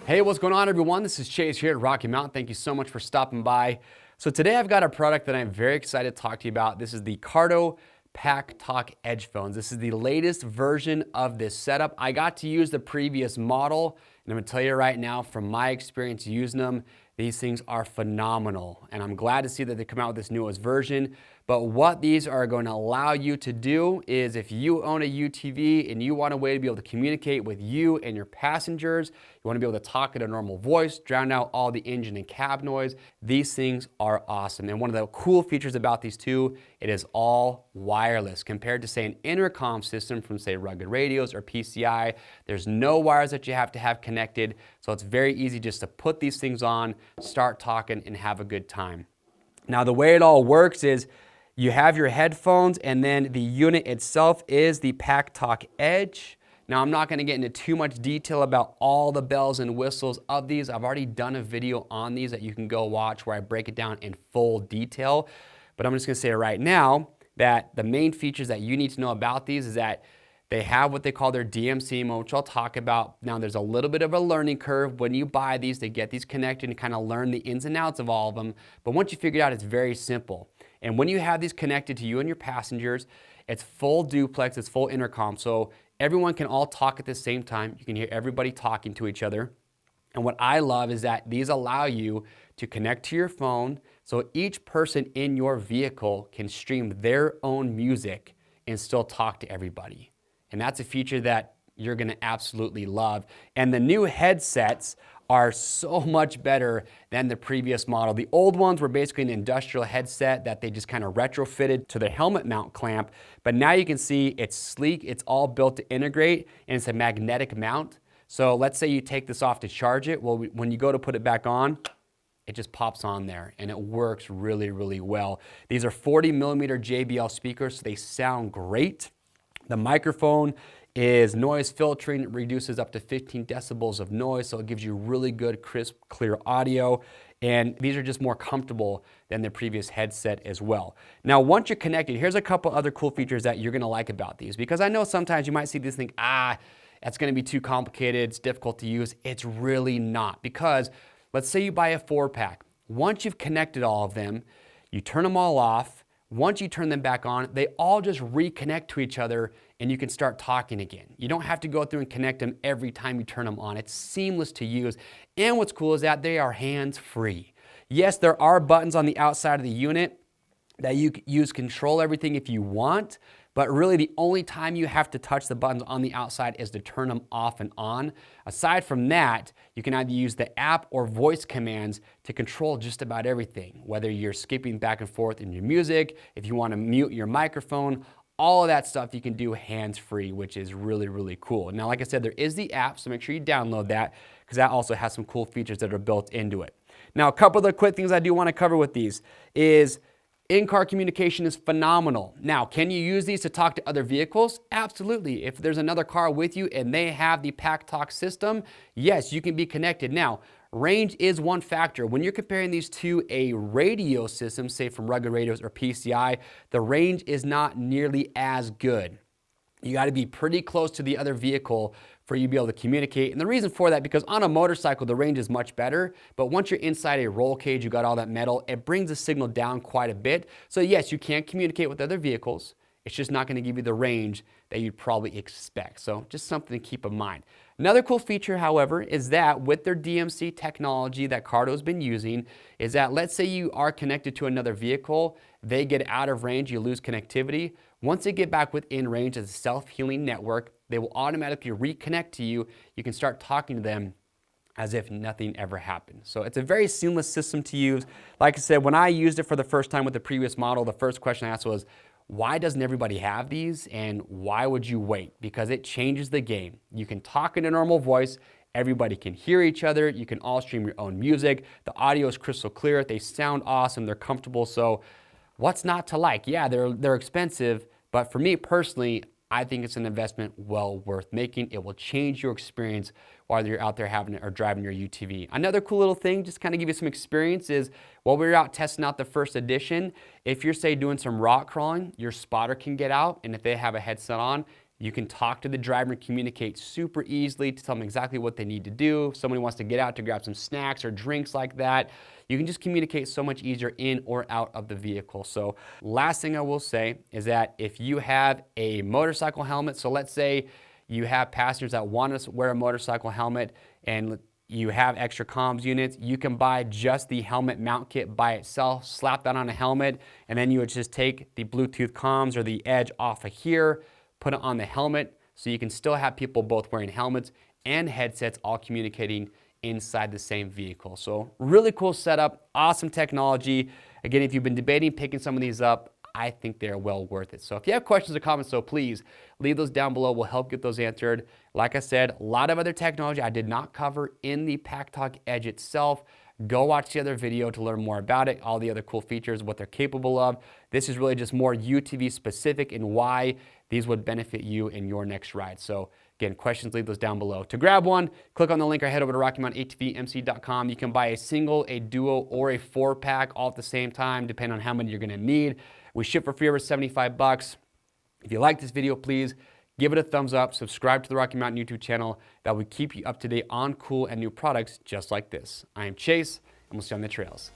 Hey, what's going on, everyone? This is Chase here at Rocky Mountain. Thank you so much for stopping by. So today I've got a product that I'm very excited to talk to you about. This is the Cardo PackTalk EdgePhones. This is the latest version of this setup. I got to use the previous model, and I'm gonna tell you right now, from my experience using them, these things are phenomenal. And I'm glad to see that they come out with this newest version. But what these are going to allow you to do is, if you own a UTV and you want a way to be able to communicate with you and your passengers, you want to be able to talk at a normal voice, drown out all the engine and cab noise, these things are awesome. And one of the cool features about these two, it is all wireless. Compared to, say, an intercom system from, say, Rugged Radios or PCI, there's no wires that you have to have connected. So it's very easy just to put these things on, start talking, and have a good time. Now, the way it all works is you have your headphones, and then the unit itself is the PackTalk Edge. Now, I'm not going to get into too much detail about all the bells and whistles of these. I've already done a video on these that you can go watch where I break it down in full detail. But I'm just going to say right now that the main features that you need to know about these is that they have what they call their DMC mode, which I'll talk about. Now, there's a little bit of a learning curve when you buy these to get these connected and kind of learn the ins and outs of all of them. But once you figure it out, it's very simple. And when you have these connected to you and your passengers, it's full duplex, it's full intercom. So everyone can all talk at the same time. You can hear everybody talking to each other. And what I love is that these allow you to connect to your phone. So each person in your vehicle can stream their own music and still talk to everybody. And that's a feature that you're gonna absolutely love. And the new headsets are so much better than the previous model. The old ones were basically an industrial headset that they just kind of retrofitted to the helmet mount clamp. But now you can see it's sleek, it's all built to integrate, and it's a magnetic mount. So let's say you take this off to charge it. Well, when you go to put it back on, it just pops on there, and it works really, really well. These are 40mm JBL speakers, so they sound great. The microphone is noise filtering. It reduces up to 15 decibels of noise, so it gives you really good, crisp, clear audio. And these are just more comfortable than the previous headset as well. Now, once you're connected, here's a couple other cool features that you're gonna like about these, because I know sometimes you might see this and think, that's gonna be too complicated, it's difficult to use. It's really not, because let's say you buy a 4-pack. Once you've connected all of them, you turn them all off. Once you turn them back on, they all just reconnect to each other, and you can start talking again. You don't have to go through and connect them every time you turn them on. It's seamless to use. And what's cool is that they are hands-free. Yes, there are buttons on the outside of the unit that you can use, control everything if you want, but really the only time you have to touch the buttons on the outside is to turn them off and on. Aside from that, you can either use the app or voice commands to control just about everything, whether you're skipping back and forth in your music, if you want to mute your microphone, all of that stuff you can do hands-free, which is really, really cool. Now, like I said, there is the app, so make sure you download that, because that also has some cool features that are built into it. Now, a couple of the quick things I do want to cover with these is in-car communication is phenomenal. Now, can you use these to talk to other vehicles? Absolutely. If there's another car with you and they have the PackTalk system, yes, you can be connected. Now, range is one factor. When you're comparing these to a radio system, say from Rugged Radios or PCI, the range is not nearly as good. You got to be pretty close to the other vehicle for you to be able to communicate. And the reason for that, because on a motorcycle, the range is much better, but once you're inside a roll cage, you got all that metal, it brings the signal down quite a bit. So yes, you can communicate with other vehicles. It's just not going to give you the range that you'd probably expect. So just something to keep in mind. Another cool feature, however, is that with their DMC technology that Cardo's been using, is that let's say you are connected to another vehicle, they get out of range, you lose connectivity. Once they get back within range as a self-healing network, they will automatically reconnect to you. You can start talking to them as if nothing ever happened. So it's a very seamless system to use. Like I said, when I used it for the first time with the previous model, the first question I asked was, why doesn't everybody have these, and why would you wait? Because it changes the game. You can talk in a normal voice, everybody can hear each other, you can all stream your own music, the audio is crystal clear, they sound awesome, they're comfortable, so what's not to like? Yeah, they're expensive, but for me personally, I think it's an investment well worth making. It will change your experience while you're out there having it or driving your UTV. Another cool little thing, just kind of give you some experience, is while we were out testing out the first edition, if you're, say, doing some rock crawling, your spotter can get out, and if they have a headset on, You can talk to the driver and communicate super easily to tell them exactly what they need to do. If somebody wants to get out to grab some snacks or drinks like that, you can just communicate so much easier in or out of the vehicle. So last thing I will say is that if you have a motorcycle helmet, so let's say you have passengers that want to wear a motorcycle helmet and you have extra comms units, you can buy just the helmet mount kit by itself, slap that on a helmet, and then you would just take the Bluetooth comms or the edge off of here, put it on the helmet, so you can still have people both wearing helmets and headsets all communicating inside the same vehicle. So really cool setup, awesome technology. Again, if you've been debating picking some of these up, I think they're well worth it. So if you have questions or comments, so please leave those down below. We'll help get those answered. Like I said, a lot of other technology I did not cover in the PackTalk Edge itself. Go watch the other video to learn more about it, all the other cool features, what they're capable of. This is really just more UTV specific and why these would benefit you in your next ride. So again, questions, leave those down below. To grab one, click on the link or head over to RockyMountainATVMC.com. You can buy a single, a duo, or a 4-pack all at the same time, depending on how many you're gonna need. We ship for free over 75 bucks. If you like this video, please give it a thumbs up, subscribe to the Rocky Mountain YouTube channel. That will keep you up to date on cool and new products just like this. I am Chase, and we'll see you on the trails.